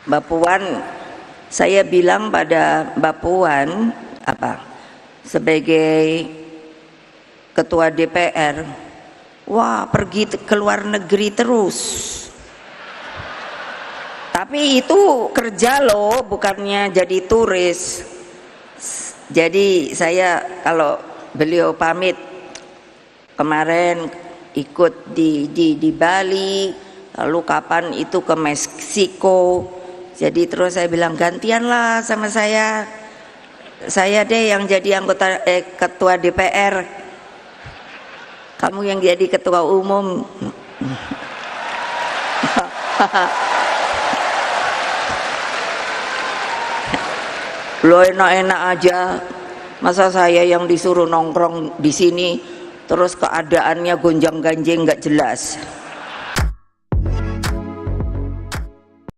Mbak Puan, saya bilang pada Mbak Puan sebagai ketua DPR, wah pergi ke luar negeri terus. Tapi itu kerja loh, bukannya jadi turis. Jadi saya kalau beliau pamit kemarin ikut di Bali, lalu kapan itu ke Meksiko. Jadi terus saya bilang gantianlah sama saya deh yang jadi anggota ketua DPR, kamu yang jadi ketua umum. Lo enak-enak aja, masa saya yang disuruh nongkrong di sini terus keadaannya gonjang-ganjing nggak jelas.